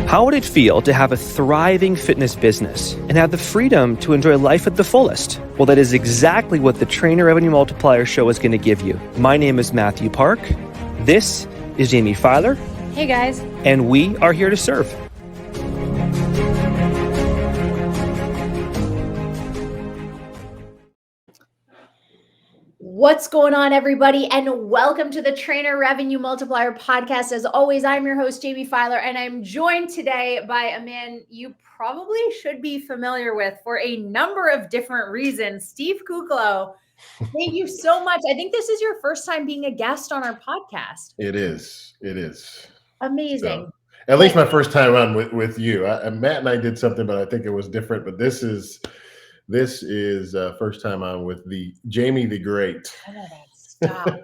How would it feel to have a thriving fitness business and have the freedom to enjoy life at the fullest? Well, that is exactly what the Trainer Revenue Multiplier Show is going to give you. My name is Mathew Park. This is Jaime Filer. Hey guys. And we are here to serve. What's going on, everybody? And welcome to the Trainer Revenue Multiplier Podcast. As always, I'm your host, Jaime Filer, and I'm joined today by a man you probably should be familiar with for a number of different reasons, Steve Kuclo. Thank you so much. I think this is your first time being a guest on our podcast. It is. Amazing. So, at least my first time on with you. Matt and I did something, but I think it was different. But this is first time on with the Jaime the Great. Stop.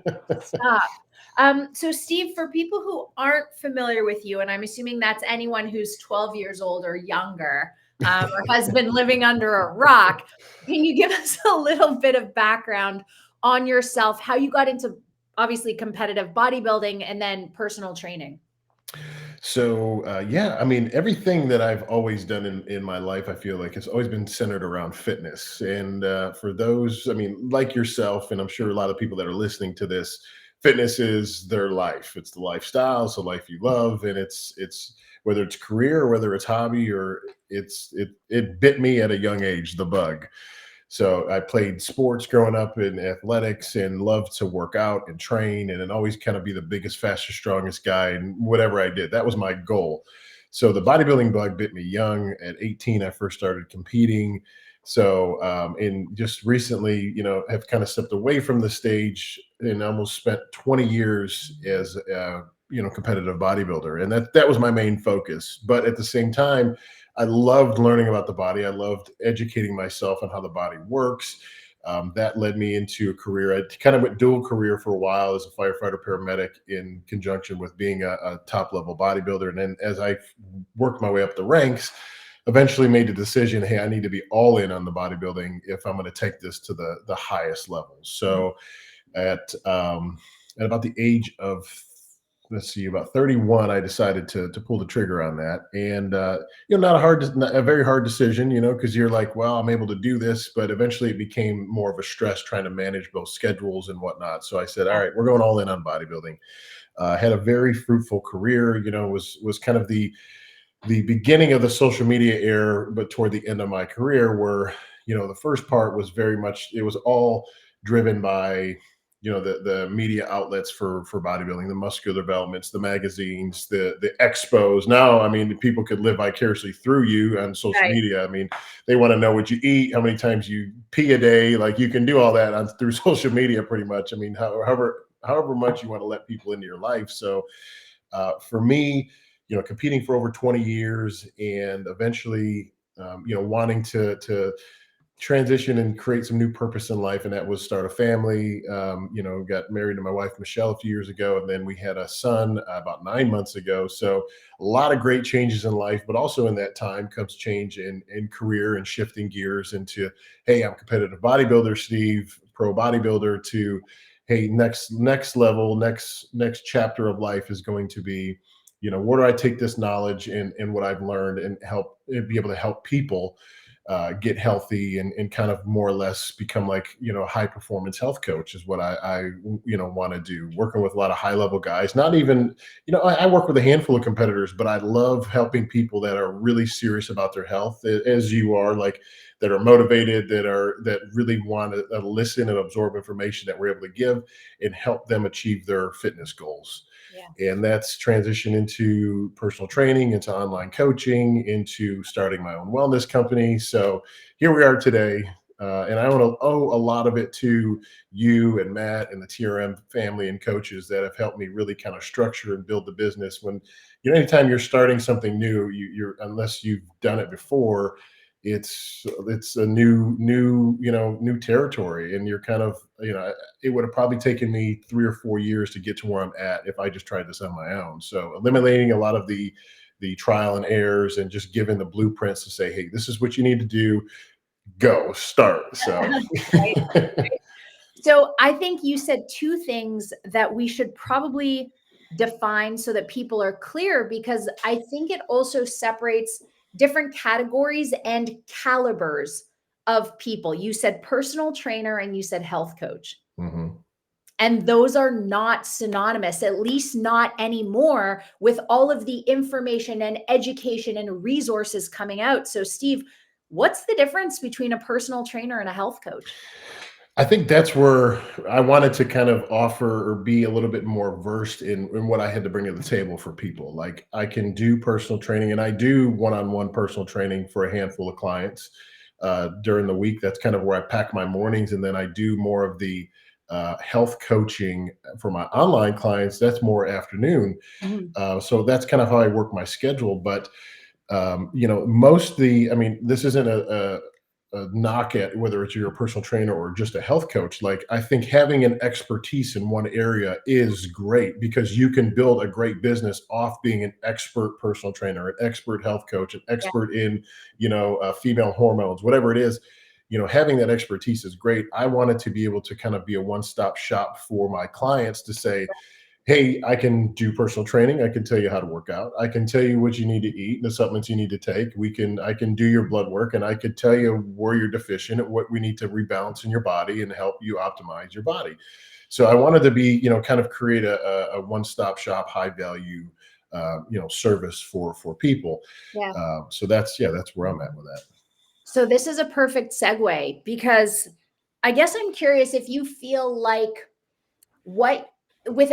So Steve, for people who aren't familiar with you, and I'm assuming that's anyone who's 12 years old or younger, or has been living under a rock, can you give us a little bit of background on yourself, how you got into obviously competitive bodybuilding and then personal training? So, I mean, everything that I've always done in my life, I feel like has always been centered around fitness. And for those, I mean, like yourself, and I'm sure a lot of people that are listening to this, fitness is their life. It's the lifestyle. It's the life you love. And it's whether it's career or whether it's hobby or it bit me at a young age, the bug. So I played sports growing up in athletics and loved to work out and train and always kind of be the biggest, fastest, strongest guy in whatever I did. That was my goal. So the bodybuilding bug bit me young. At 18, I first started competing. So and just recently, have kind of stepped away from the stage and almost spent 20 years as competitive bodybuilder. And that was my main focus. But at the same time, I loved learning about the body. I loved educating myself on how the body works. That led me into a career. I kind of went dual career for a while as a firefighter paramedic in conjunction with being a top level bodybuilder. And then as I worked my way up the ranks, eventually made the decision, hey, I need to be all in on the bodybuilding if I'm going to take this to the highest levels. So at about the age of about 31, I decided to pull the trigger on that. And, not a very hard decision, because you're like, well, I'm able to do this, but eventually it became more of a stress trying to manage both schedules and whatnot. So I said, all right, we're going all in on bodybuilding. Had a very fruitful career, was kind of the beginning of the social media era, but toward the end of my career where, the first part was very much, it was all driven by the media outlets for bodybuilding, the muscular developments, the magazines, the expos. Now, I mean, people could live vicariously through you on social media. I mean, they want to know what you eat, how many times you pee a day. Like you can do all that through social media pretty much. I mean, however much you want to let people into your life. So for me, competing for over 20 years and eventually, wanting to transition and create some new purpose in life. And that was start a family, got married to my wife, Michelle, a few years ago. And then we had a son about 9 months ago. So a lot of great changes in life, but also in that time comes change in career and shifting gears into, hey, I'm a competitive bodybuilder, Steve, pro bodybuilder, to, hey, next level, next chapter of life is going to be, where do I take this knowledge and what I've learned and be able to help people get healthy and kind of more or less become like, a high performance health coach is what I want to do. Working with a lot of high level guys, not even, I work with a handful of competitors, but I love helping people that are really serious about their health as you are, like that are motivated, that really want to listen and absorb information that we're able to give and help them achieve their fitness goals. Yeah. And that's transitioned into personal training, into online coaching, into starting my own wellness company. So here we are today. And I want to owe a lot of it to you and Matt and the TRM family and coaches that have helped me really kind of structure and build the business. When, anytime you're starting something new, you're unless you've done it before, it's a new territory, and you're kind of, it would have probably taken me 3 or 4 years to get to where I'm at if I just tried this on my own. So eliminating a lot of the trial and errors and just giving the blueprints to say, hey, this is what you need to do, go start. So right. So I think you said two things that we should probably define so that people are clear? Because I think it also separates different categories and calibers of people. You said personal trainer and you said health coach. Mm-hmm. And those are not synonymous, at least not anymore, with all of the information and education and resources coming out. So, Steve, what's the difference between a personal trainer and a health coach? I think that's where I wanted to kind of offer or be a little bit more versed in what I had to bring to the table for people. Like, I can do personal training, and I do one-on-one personal training for a handful of clients during the week. That's kind of where I pack my mornings. And then I do more of the health coaching for my online clients. That's more afternoon. So that's kind of how I work my schedule. But I mean, this isn't a knock at whether it's your personal trainer or just a health coach. Like, I think having an expertise in one area is great, because you can build a great business off being an expert personal trainer, an expert health coach, an expert in, female hormones, whatever it is. Having that expertise is great. I wanted to be able to kind of be a one-stop shop for my clients to say, hey, I can do personal training. I can tell you how to work out. I can tell you what you need to eat, the supplements you need to take. I can do your blood work, and I could tell you where you're deficient and what we need to rebalance in your body and help you optimize your body. So I wanted to be, kind of create a one-stop shop, high value, service for people. Yeah. So that's where I'm at with that. So this is a perfect segue, because I guess I'm curious if you feel like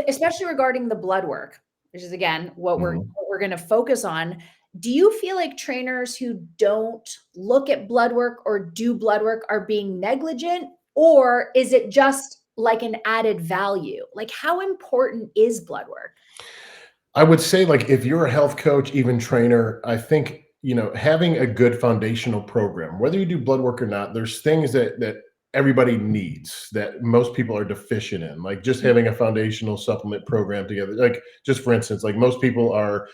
especially regarding the blood work, which is again what we're going to focus on. Do you feel like trainers who don't look at blood work or do blood work are being negligent, or is it just like an added value? Like, how important is blood work? I would say, like, if you're a health coach, even trainer, I think, having a good foundational program, whether you do blood work or not, there's things that everybody needs that most people are deficient in, like just having a foundational supplement program together. Like, just for instance, like, most people are,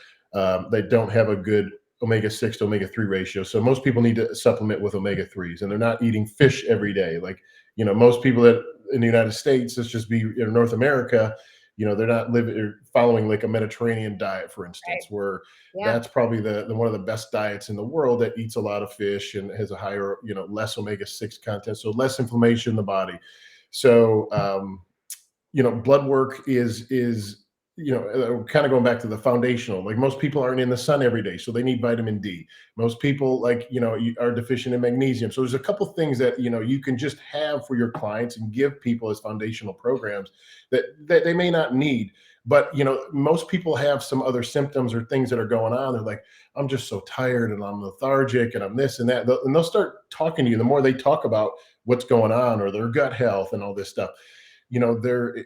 they don't have a good omega-6 to omega-3 ratio. So most people need to supplement with omega-3s, and they're not eating fish every day. Like, most people that in the United States, let's just be in North America, they're not living or following like a Mediterranean diet, for instance, where that's probably the one of the best diets in the world, that eats a lot of fish and has a higher, less omega-6 content, so less inflammation in the body. So, blood work is kind of going back to the foundational. Like, most people aren't in the sun every day, so they need vitamin D. Most people, like, are deficient in magnesium. So there's a couple things that, you can just have for your clients and give people as foundational programs that they may not need. But, most people have some other symptoms or things that are going on. They're like, I'm just so tired, and I'm lethargic, and I'm this and that. And they'll start talking to you. The more they talk about what's going on, or their gut health and all this stuff, they're,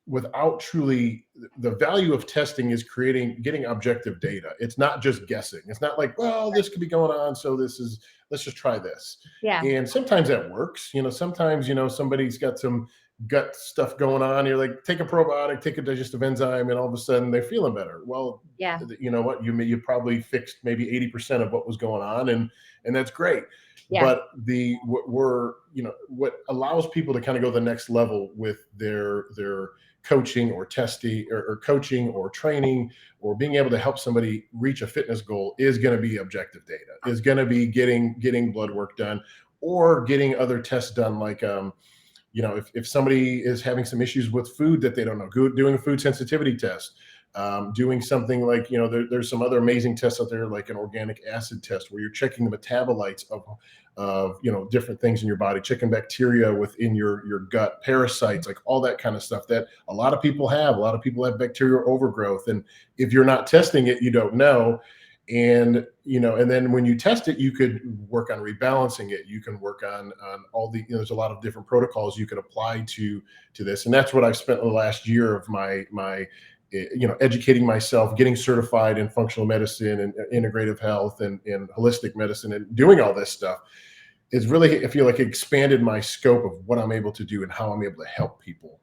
without truly, the value of testing is getting objective data. It's not just guessing. It's not like, well, this could be going on, so let's just try this. Yeah. And sometimes that works. Sometimes, somebody's got some gut stuff going on. You're like, take a probiotic, take a digestive enzyme, and all of a sudden they're feeling better. Well, yeah, you know what? You probably fixed maybe 80% of what was going on, and that's great. Yeah. But what allows people to kind of go the next level with their coaching or testing or coaching or training or being able to help somebody reach a fitness goal is going to be objective data, is going to be getting blood work done, or getting other tests done. Like, if somebody is having some issues with food that they don't know, doing a food sensitivity test, doing something like, there's some other amazing tests out there, like an organic acid test, where you're checking the metabolites of different things in your body, checking bacteria within your gut, parasites, like all that kind of stuff that a lot of people have. A lot of people have bacterial overgrowth, and if you're not testing it, you don't know. And and then when you test it, you could work on rebalancing it. You can work on all the, there's a lot of different protocols you could apply to this. And that's what I've spent the last year of my educating myself, getting certified in functional medicine and integrative health and holistic medicine, and doing all this stuff is really, I feel like, expanded my scope of what I'm able to do and how I'm able to help people,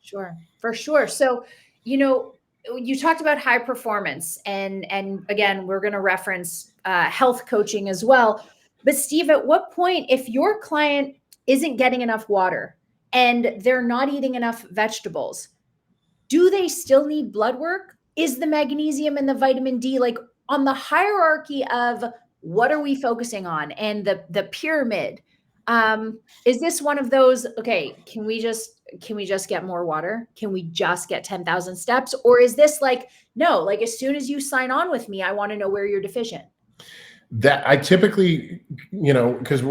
Sure, for sure. So, you talked about high performance, and again, we're going to reference health coaching as well. But Steve, at what point, if your client isn't getting enough water and they're not eating enough vegetables, do they still need blood work? Is the magnesium and the vitamin D like on the hierarchy of what are we focusing on and the pyramid? Is this one of those, okay, can we just get more water? Can we just get 10,000 steps? Or is this like, no, like as soon as you sign on with me, I want to know where you're deficient? That I typically, because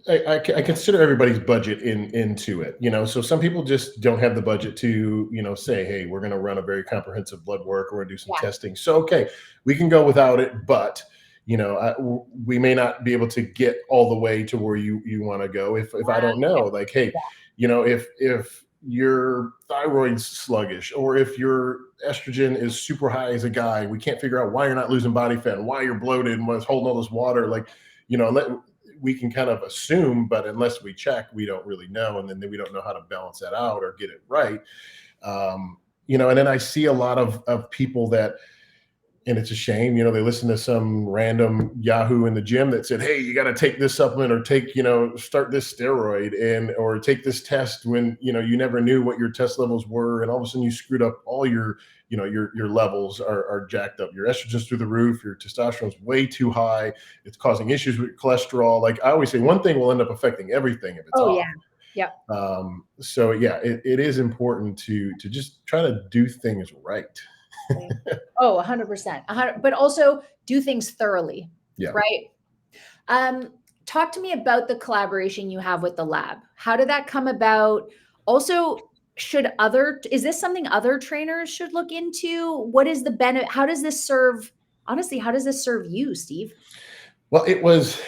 I consider everybody's budget into it, so some people just don't have the budget to, say, hey, we're going to run a very comprehensive blood work, or we're going to do some testing. So, okay, we can go without it, but we may not be able to get all the way to where you want to go if I don't know, like, hey, if your thyroid's sluggish, or if your estrogen is super high as a guy, we can't figure out why you're not losing body fat and why you're bloated and what's holding all this water. Like, we can kind of assume, but unless we check, we don't really know. And then we don't know how to balance that out or get it right. And then I see a lot of people that, and it's a shame, they listen to some random Yahoo in the gym that said, hey, you got to take this supplement, or take, start this steroid, or take this test when, you never knew what your test levels were. And all of a sudden you screwed up all your, your levels are jacked up. Your estrogen's through the roof. Your testosterone's way too high. It's causing issues with cholesterol. Like I always say, one thing will end up affecting everything if it's off. Yeah. So yeah, it is important to just try to do things right. Oh, 100%. But also do things thoroughly. Yeah. Right. Talk to me about the collaboration you have with the lab. How did that come about? Also, is this something other trainers should look into? What is the benefit? How does this serve? Honestly, how does this serve you, Steve? Well, it was,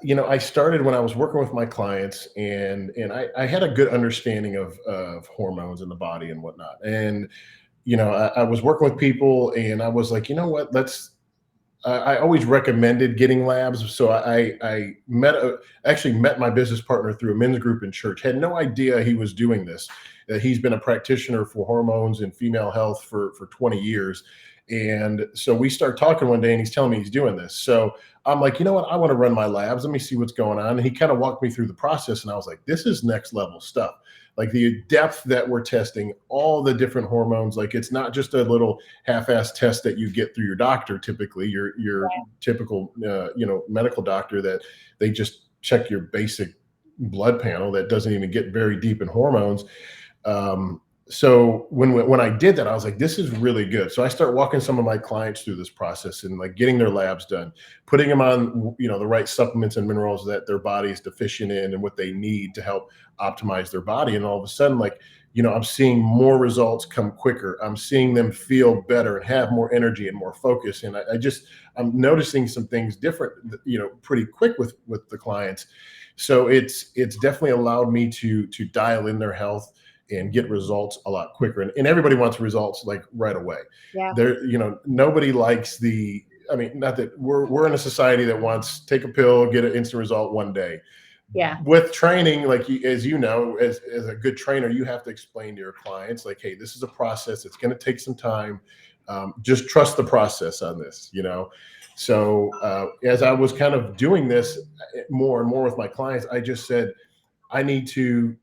I started when I was working with my clients, and I had a good understanding of hormones in the body and whatnot. And I was working with people, and I was like, what, I always recommended getting labs. So I actually met my business partner through a men's group in church. Had no idea he was doing this. He's been a practitioner for hormones and female health for 20 years. And so we start talking one day, and he's telling me he's doing this. So I'm like, you know what? I want to run my labs. Let me see what's going on. And he kind of walked me through the process, and I was like, this is next level stuff. Like the depth that we're testing all the different hormones. Like it's not just a little half-assed test that you get through your doctor. Typically your typical, medical doctor, that they just check your basic blood panel that doesn't even get very deep in hormones. So when I did that, I was like, this is really good. So I start walking some of my clients through this process, and like getting their labs done, putting them on, the right supplements and minerals that their body is deficient in and what they need to help optimize their body. And all of a sudden, like, I'm seeing more results come quicker. I'm seeing them feel better and have more energy and more focus. And I'm noticing some things different, pretty quick with the clients. So it's definitely allowed me to dial in their health and get results a lot quicker. And everybody wants results like right away. Yeah. Nobody likes not that we're in a society that wants take a pill, get an instant result one day. Yeah. With training, like as a good trainer, you have to explain to your clients, like, hey, this is a process. It's going to take some time. Just trust the process on this, So as I was kind of doing this more and more with my clients, I just said, I need to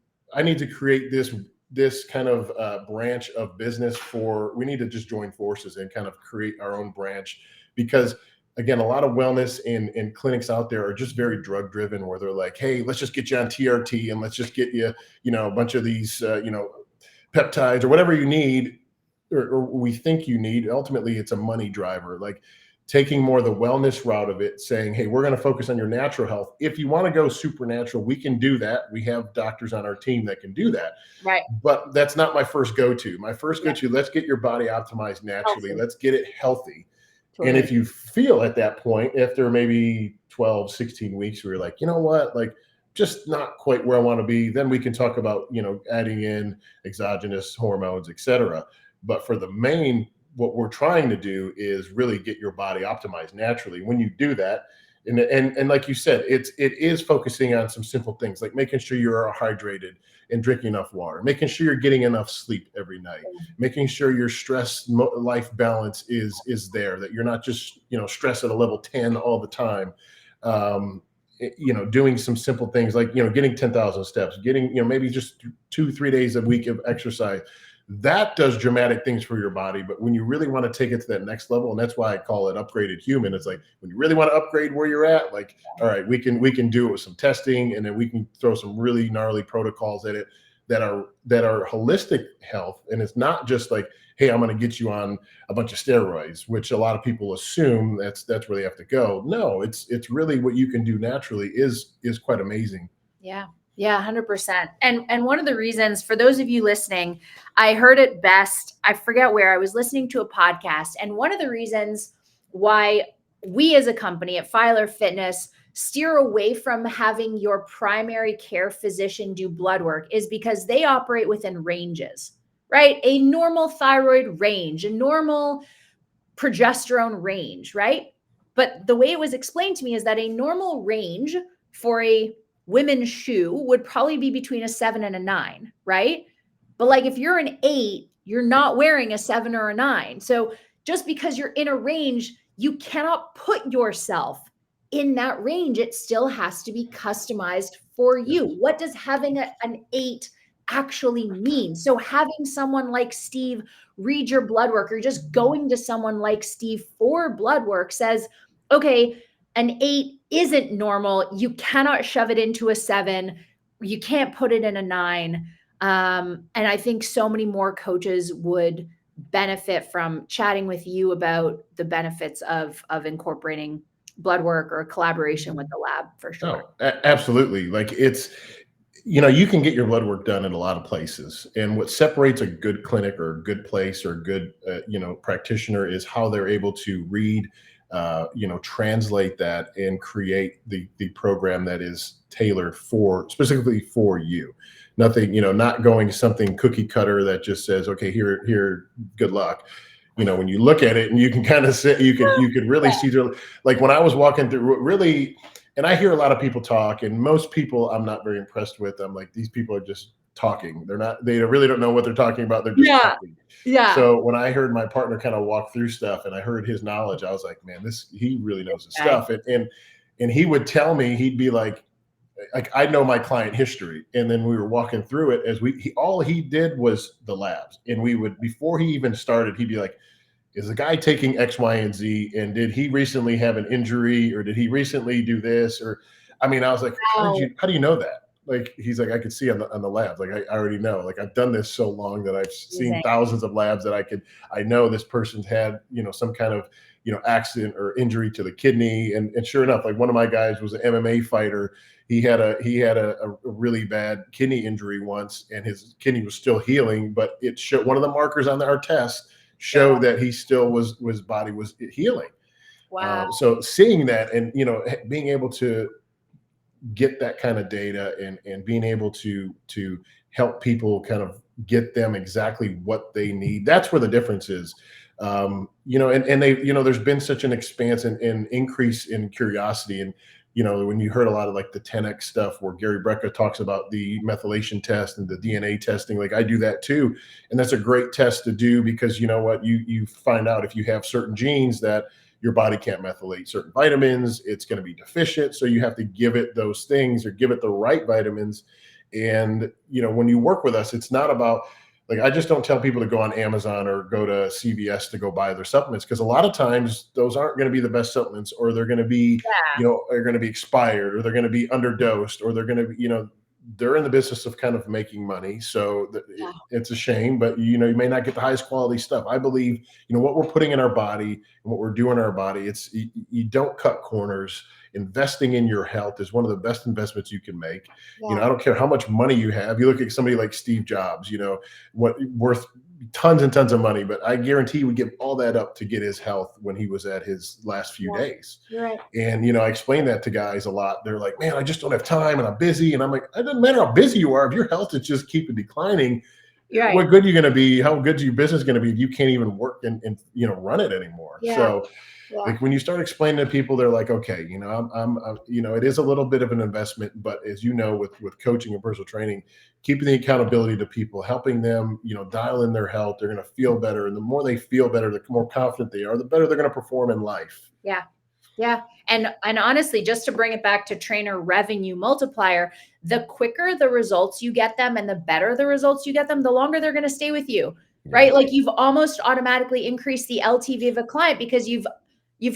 create this kind of branch of business we need to just join forces and kind of create our own branch, because again, a lot of wellness and clinics out there are just very drug driven, where they're like, hey, let's just get you on TRT and let's just get you, a bunch of these, peptides or whatever you need, or we think you need. Ultimately, it's a money driver. Like taking more the wellness route of it, saying, hey, we're going to focus on your natural health. If you want to go supernatural, we can do that. We have doctors on our team that can do that. Right. But that's not my first go-to. My first go-to, let's get your body optimized naturally. Healthy. Let's get it healthy. Totally. And if you feel at that point, after maybe 12, 16 weeks, where you're like, you know what, like just not quite where I want to be, then we can talk about, adding in exogenous hormones, et cetera. But for the main, what we're trying to do is really get your body optimized naturally. When you do that, and like you said, it is focusing on some simple things, like making sure you're hydrated and drinking enough water, making sure you're getting enough sleep every night, making sure your stress life balance is there, that you're not just stress at a level 10 all the time. Doing some simple things like getting 10,000 steps, getting maybe just 2-3 days a week of exercise. that does dramatic things for your body. But when you really want to take it to that next level, and that's why I call it upgraded human, it's like when you really want to upgrade where you're at, like, all right, we can do it with some testing, and then we can throw some really gnarly protocols at it that are holistic health. And it's not just like, hey, I'm going to get you on a bunch of steroids, which a lot of people assume that's where they have to go. No, it's really what you can do naturally is quite amazing. Yeah. Yeah, 100%. And one of the reasons, for those of you listening, I heard it best. I forget where I was listening to a podcast. And one of the reasons why we as a company at Filer Fitness steer away from having your primary care physician do blood work is because they operate within ranges, right? A normal thyroid range, a normal progesterone range, right? But the way it was explained to me is that a normal range for a women's shoe would probably be between a 7 and a 9, right? But like if you're an 8, you're not wearing a 7 or a 9. So just because you're in a range, you cannot put yourself in that range. It still has to be customized for you. What does having an 8 actually mean? So having someone like Steve read your blood work, or just going to someone like Steve for blood work, says, okay, an 8 isn't normal. You cannot shove it into a 7. You can't put it in a 9. And I think so many more coaches would benefit from chatting with you about the benefits of incorporating blood work or collaboration with the lab, for sure. Oh, absolutely. Like it's, you can get your blood work done in a lot of places. And what separates a good clinic or a good place or a good, practitioner is how they're able to read, translate that and create the program that is tailored specifically for you. Nothing, not going something cookie cutter that just says, okay, here, good luck. When you look at it and you can kind of say, you could really see through, like when I was walking through really, and I hear a lot of people talk, and most people I'm not very impressed with. I'm like, these people are just talking. They really don't know what they're talking about. They're just talking. Yeah. So when I heard my partner kind of walk through stuff and I heard his knowledge, I was like, man, he really knows his stuff. And he would tell me, he'd be like I know my client history. And then we were walking through it as all he did was the labs. And we would, before he even started, he'd be like, is the guy taking X, Y, and Z? And did he recently have an injury, or did he recently do this? Or, I was like, wow. how do you know that? Like, he's like, I could see on the labs. Like, I already know, like, I've done this so long that I've seen thousands of labs that I know this person's had, some kind of, accident or injury to the kidney. And sure enough, like one of my guys was an MMA fighter. He had a really bad kidney injury once, and his kidney was still healing, but it showed, one of the markers on our test showed that he still his body was healing. Wow. So seeing that and, being able to get that kind of data and being able to help people kind of get them exactly what they need, that's where the difference is. And they, there's been such an expanse and increase in curiosity. And, when you heard a lot of like the 10X stuff where Gary Brecka talks about the methylation test and the DNA testing, like I do that too. And that's a great test to do because you know what, you find out if you have certain genes that your body can't methylate certain vitamins, it's going to be deficient. So you have to give it those things or give it the right vitamins. And, when you work with us, it's not about, like, I just don't tell people to go on Amazon or go to CVS to go buy their supplements, because a lot of times those aren't going to be the best supplements, or they're going to be, are going to be expired, or they're going to be underdosed, or they're going to be, they're in the business of kind of making money. So it's a shame, but you may not get the highest quality stuff. I believe, what we're putting in our body and what we're doing in our body, you don't cut corners. Investing in your health is one of the best investments you can make. I don't care how much money you have. You look at somebody like Steve Jobs, worth tons and tons of money, but I guarantee he would give all that up to get his health when he was at his last few days. Right. And, I explain that to guys a lot. They're like, man, I just don't have time and I'm busy. And I'm like, it doesn't matter how busy you are. If your health is just keeping declining, what good are you going to be? How good is your business going to be if you can't even work and run it anymore? So like when you start explaining to people, they're like, okay, I'm it is a little bit of an investment, but as you know, with coaching and personal training, keeping the accountability to people, helping them, dial in their health, they're going to feel better. And the more they feel better, the more confident they are, the better they're going to perform in life. Yeah. Yeah. And honestly, just to bring it back to Trainer Revenue Multiplier, the quicker the results you get them and the better the results you get them, the longer they're going to stay with you, right? Like you've almost automatically increased the LTV of a client because you've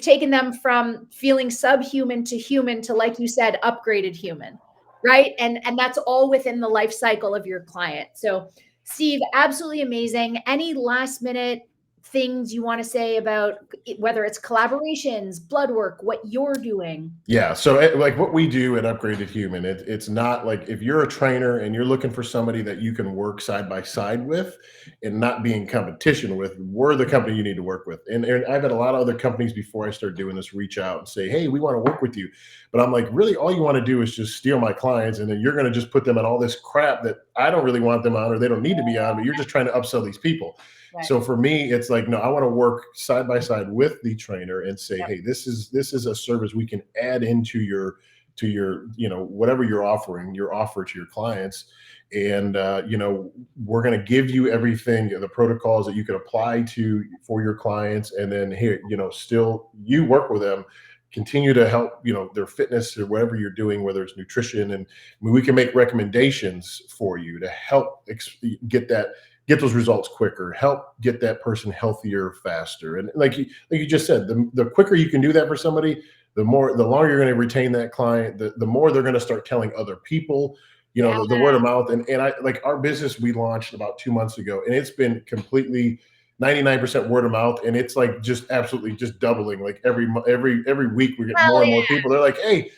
taken them from feeling subhuman to human to, like you said, upgraded human, right? And that's all within the life cycle of your client. So Steve, absolutely amazing. Any last minute things you want to say about whether it's collaborations, Bloodwork, what you're doing? Yeah. So like what we do at Upgraded Human, it's not like if you're a trainer and you're looking for somebody that you can work side by side with and not be in competition with, we're the company you need to work with. And I've had a lot of other companies before I started doing this reach out and say, hey, we want to work with you. But I'm like, really, all you want to do is just steal my clients. And then you're going to just put them on all this crap that I don't really want them on, or they don't need to be on, but you're just trying to upsell these people. Right. So for me, it's like, no, I want to work side by side with the trainer and say, hey, this is a service we can add into your, whatever you're offering, your offer to your clients. And, we're going to give you everything, the protocols that you can apply to for your clients. And then here, still you work with them, continue to help, their fitness or whatever you're doing, whether it's nutrition. And we can make recommendations for you to help get those results quicker, help get that person healthier faster. And like you just said, the quicker you can do that for somebody, the longer you're going to retain that client, the more they're going to start telling other people, the word of mouth. And I, like our business, we launched about 2 months ago, and it's been completely 99% word of mouth. And it's like just absolutely just doubling. Like every week we get more and more people. They're like, hey,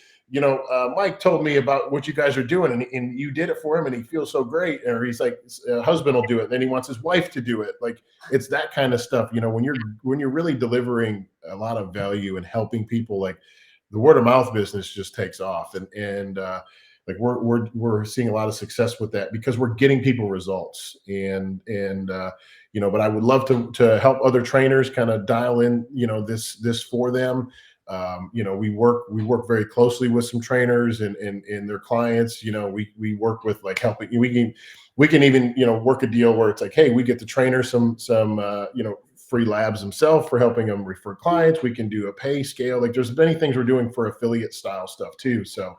Mike told me about what you guys are doing, and you did it for him, and he feels so great. Or he's like, husband will do it, then he wants his wife to do it. Like it's that kind of stuff. When you're really delivering a lot of value and helping people, like the word of mouth business just takes off, and like we're seeing a lot of success with that because we're getting people results, and but I would love to help other trainers kind of dial in, this for them. We work very closely with some trainers and their clients. We work with like helping. We can even work a deal where it's like, hey, we get the trainer some free labs himself for helping them refer clients. We can do a pay scale. Like there's many things we're doing for affiliate style stuff too. So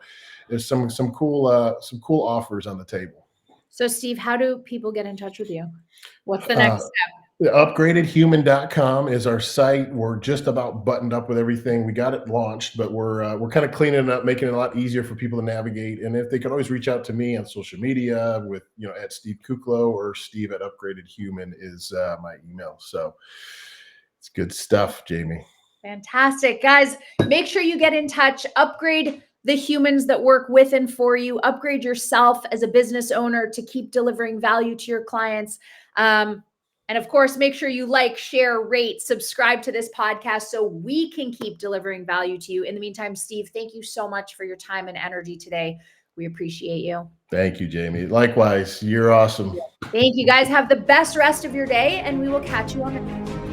there's some cool offers on the table. So Steve, how do people get in touch with you? What's the next step? Upgradedhuman.com is our site. We're just about buttoned up with everything. We got it launched, but we're kind of cleaning it up, making it a lot easier for people to navigate. And if they could always reach out to me on social media with, at Steve Kuclo, or Steve at Upgraded Human is my email. So it's good stuff, Jamie. Fantastic. Guys, make sure you get in touch. Upgrade the humans that work with and for you. Upgrade yourself as a business owner to keep delivering value to your clients. And of course, make sure you like, share, rate, subscribe to this podcast so we can keep delivering value to you. In the meantime, Steve, thank you so much for your time and energy today. We appreciate you. Thank you, Jamie. Likewise, you're awesome. Thank you, guys. Have the best rest of your day, and we will catch you on the next.